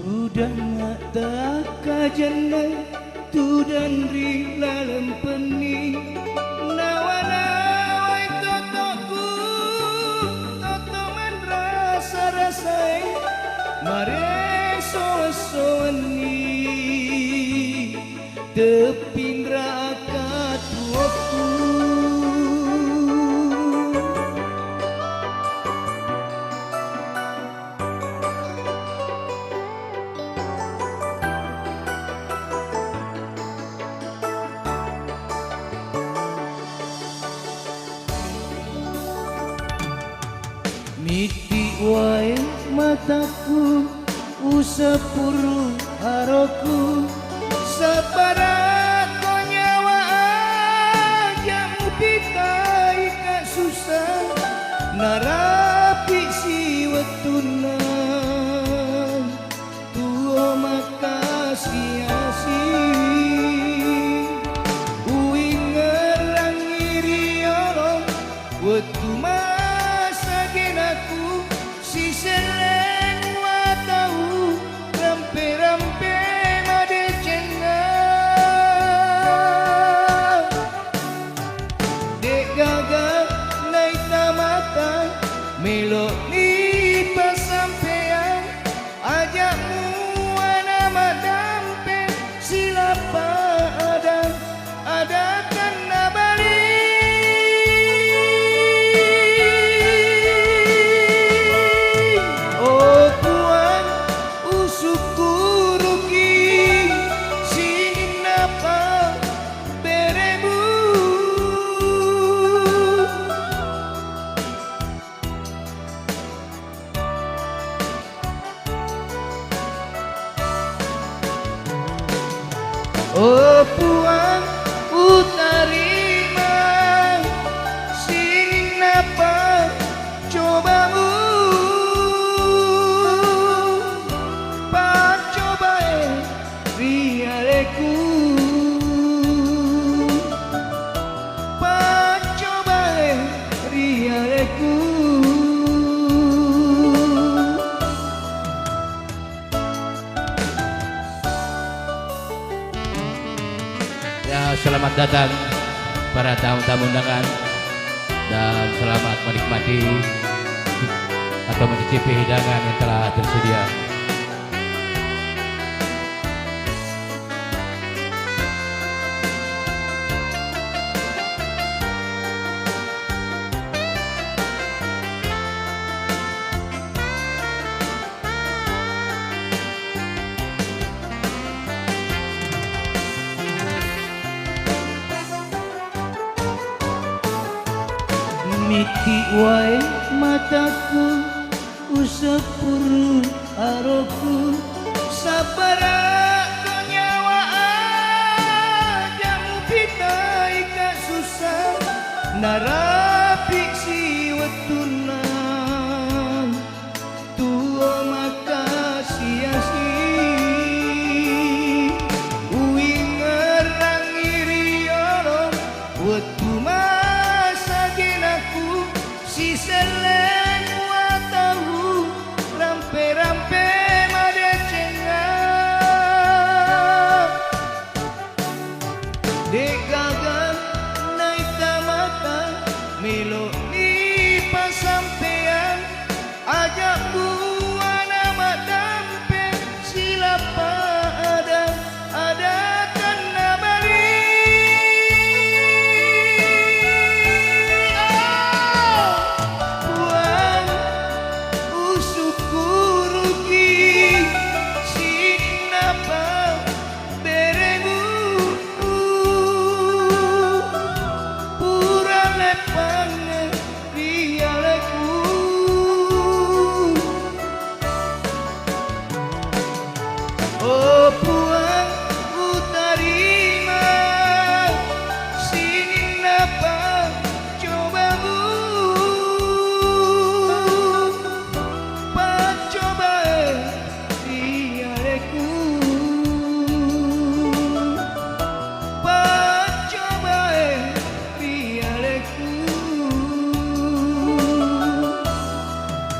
Udang tak kajana tudan ri lalem peni nawa-nawai totoku toto man rasa-rasai mare soa-soani tepindra katuaku. Miti wae mataku usapuru haroku sabarat ko nyawa jamu pitai ka susah narapi si wetuna tuo makasih uing ngerang iri orang wetu aku si selen watau rampe-rampe made cengang dek gagak naik tamata melo ni pasampean ajakmu ana madampe silapa ada kan nabali. Oh puang utarima sing napa cobamu pak cobae rialeku pak cobae rialeku. Selamat datang para tamu-tamu undangan dan selamat menikmati atau mencicipi hidangan yang telah tersedia. Miti wae mataku usapuru haroku sabarat ko nyawa jamu pitai ka susah narapi si wetuna tuo makasih uing ngerang iri orang wetu si selen watau rampe-rampe made cengang dek gagak naik tamata melo ni pasampean ajak buana madampe silapa ada kan nabali. Oh